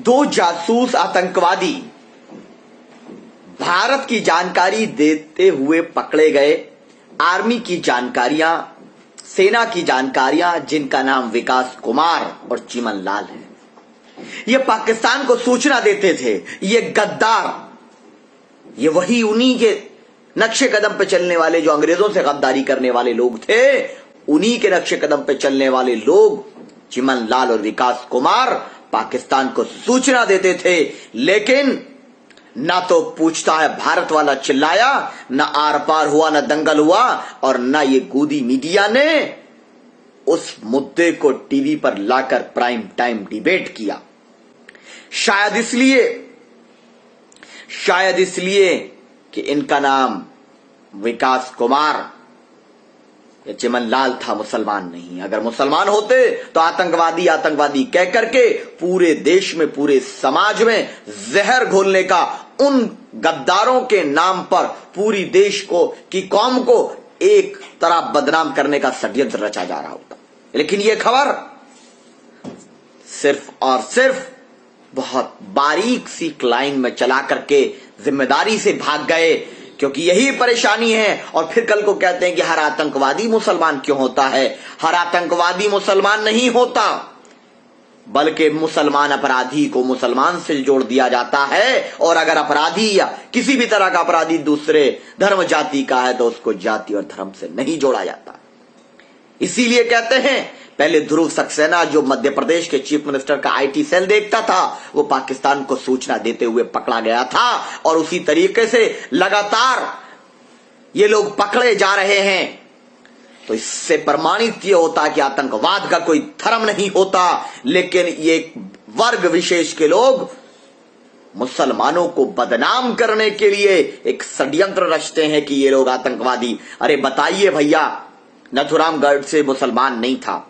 दो जासूस आतंकवादी भारत की जानकारी देते हुए पकड़े गए। आर्मी की जानकारियां, सेना की जानकारियां, जिनका नाम विकास कुमार और चिमन लाल है। ये पाकिस्तान को सूचना देते थे। ये गद्दार, ये वही उन्हीं के नक्शे कदम पे चलने वाले जो अंग्रेजों से गद्दारी करने वाले लोग थे, उन्हीं के नक्शे कदम पे चलने वाले लोग चिमन लाल और विकास कुमार पाकिस्तान को सूचना देते थे। लेकिन ना तो पूछता है भारत वाला चिल्लाया, ना आर पार हुआ, ना दंगल हुआ, और ना ये गोदी मीडिया ने उस मुद्दे को टीवी पर लाकर प्राइम टाइम डिबेट किया। शायद इसलिए कि इनका नाम विकास कुमार या चिमन लाल था, मुसलमान नहीं। अगर मुसलमान होते तो आतंकवादी आतंकवादी कह करके पूरे देश में, पूरे समाज में जहर घोलने का, उन गद्दारों के नाम पर पूरी देश को की कौम को एक तरह बदनाम करने का षड्यंत्र रचा जा रहा होता। लेकिन यह खबर सिर्फ और सिर्फ बहुत बारीक सी लाइन में चला करके जिम्मेदारी से भाग गए, क्योंकि यही परेशानी है। और फिर कल को कहते हैं कि हर आतंकवादी मुसलमान क्यों होता है। हर आतंकवादी मुसलमान नहीं होता, बल्कि मुसलमान अपराधी को मुसलमान से जोड़ दिया जाता है। और अगर अपराधी या किसी भी तरह का अपराधी दूसरे धर्म जाति का है तो उसको जाति और धर्म से नहीं जोड़ा जाता। इसीलिए कहते हैं, पहले ध्रुव सक्सेना जो मध्य प्रदेश के चीफ मिनिस्टर का आईटी सेल देखता था, वो पाकिस्तान को सूचना देते हुए पकड़ा गया था। और उसी तरीके से लगातार ये लोग पकड़े जा रहे हैं। तो इससे प्रमाणित ये होता कि आतंकवाद का कोई धर्म नहीं होता, लेकिन ये वर्ग विशेष के लोग मुसलमानों को बदनाम करने के लिए एक षड्यंत्र रचते हैं कि ये लोग आतंकवादी। अरे बताइए भैया, नथुराम गोडसे मुसलमान नहीं था।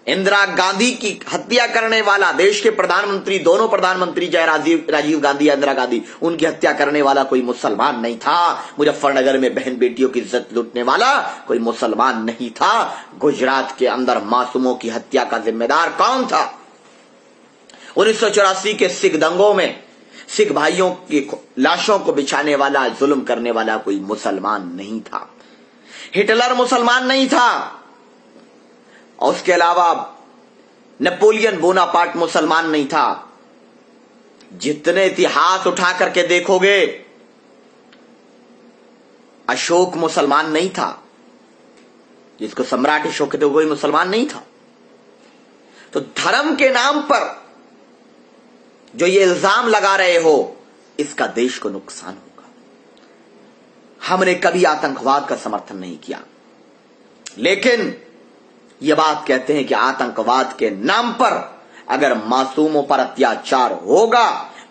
इंदिरा गांधी की हत्या करने वाला, देश के प्रधानमंत्री, दोनों प्रधानमंत्री चाहे राजीव गांधी या इंदिरा गांधी, उनकी हत्या करने वाला कोई मुसलमान नहीं था। मुजफ्फरनगर में बहन बेटियों की इज्जत लूटने वाला कोई मुसलमान नहीं था। गुजरात के अंदर मासूमों की हत्या का जिम्मेदार कौन था? 1984 के सिख दंगों में सिख भाइयों की लाशों को बिछाने वाला, जुल्म करने वाला कोई मुसलमान नहीं था। हिटलर मुसलमान नहीं था। और उसके अलावा नेपोलियन बोनापार्ट मुसलमान नहीं था। जितने इतिहास उठा करके देखोगे, अशोक मुसलमान नहीं था। जिसको सम्राट अशोक कहते कोई मुसलमान नहीं था। तो धर्म के नाम पर जो ये इल्जाम लगा रहे हो, इसका देश को नुकसान होगा। हमने कभी आतंकवाद का समर्थन नहीं किया, लेकिन ये बात कहते हैं कि आतंकवाद के नाम पर अगर मासूमों पर अत्याचार होगा,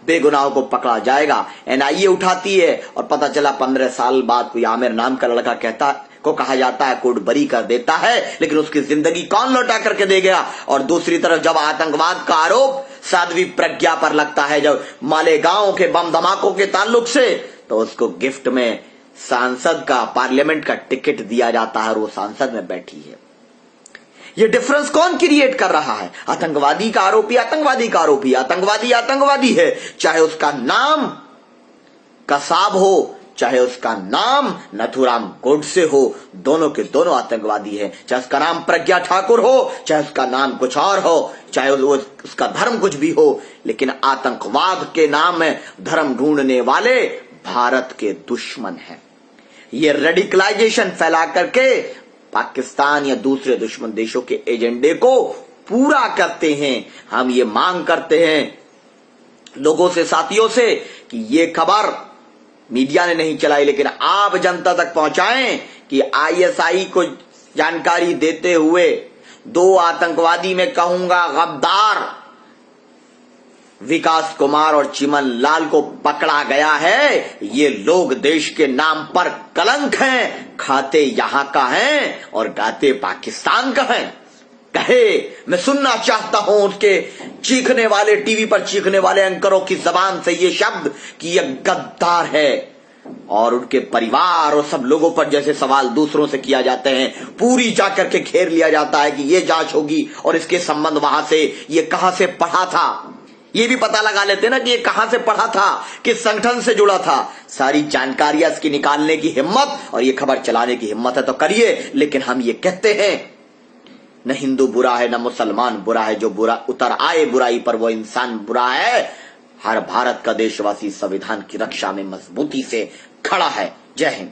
बेगुनाहों को पकड़ा जाएगा। एनआईए उठाती है और पता चला 15 साल बाद कोई आमिर नाम का लड़का को कहा जाता है, कोर्ट बरी कर देता है, लेकिन उसकी जिंदगी कौन लौटा करके दे गया। और दूसरी तरफ जब आतंकवाद का आरोप साध्वी प्रज्ञा पर लगता है, जब मालेगांव के बम धमाकों के ताल्लुक से, तो उसको गिफ्ट में सांसद का, पार्लियामेंट का टिकट दिया जाता है और वो सांसद में बैठी है। ये डिफरेंस कौन क्रिएट कर रहा है? आतंकवादी का आरोपी आतंकवादी का आरोपी, आतंकवादी आतंकवादी है, चाहे उसका नाम कसाब हो, चाहे उसका नाम नथुराम गोडसे हो, दोनों के दोनों आतंकवादी है। चाहे उसका नाम प्रज्ञा ठाकुर हो, चाहे उसका नाम कुछ और हो, चाहे उसका धर्म कुछ भी हो, लेकिन आतंकवाद के नाम में धर्म ढूंढने वाले भारत के दुश्मन हैं। ये रेडिकलाइजेशन फैला करके पाकिस्तान या दूसरे दुश्मन देशों के एजेंडे को पूरा करते हैं। हम ये मांग करते हैं लोगों से, साथियों से, कि ये खबर मीडिया ने नहीं चलाई, लेकिन आप जनता तक पहुंचाएं कि आईएसआई को जानकारी देते हुए दो आतंकवादी, में कहूंगा गद्दार, विकास कुमार और चिमन लाल को पकड़ा गया है। ये लोग देश के नाम पर कलंक हैं, खाते यहां का हैं और गाते पाकिस्तान का हैं। कहे, मैं सुनना चाहता हूं उसके चीखने वाले, टीवी पर चीखने वाले एंकरों की जबान से ये शब्द कि ये गद्दार है, और उनके परिवार और सब लोगों पर जैसे सवाल दूसरों से किया जाते हैं, पूरी जाकर के घेर लिया जाता है कि ये जांच होगी और इसके संबंध वहां से, ये कहां से पढ़ा था। ये भी पता लगा लेते ना कि ये कहां से पढ़ा था, किस संगठन से जुड़ा था। सारी जानकारियां इसकी निकालने की हिम्मत और ये खबर चलाने की हिम्मत है तो करिए। लेकिन हम ये कहते हैं न हिंदू बुरा है न मुसलमान बुरा है, जो बुरा उतर आए बुराई पर वो इंसान बुरा है। हर भारत का देशवासी संविधान की रक्षा में मजबूती से खड़ा है। जय हिंद।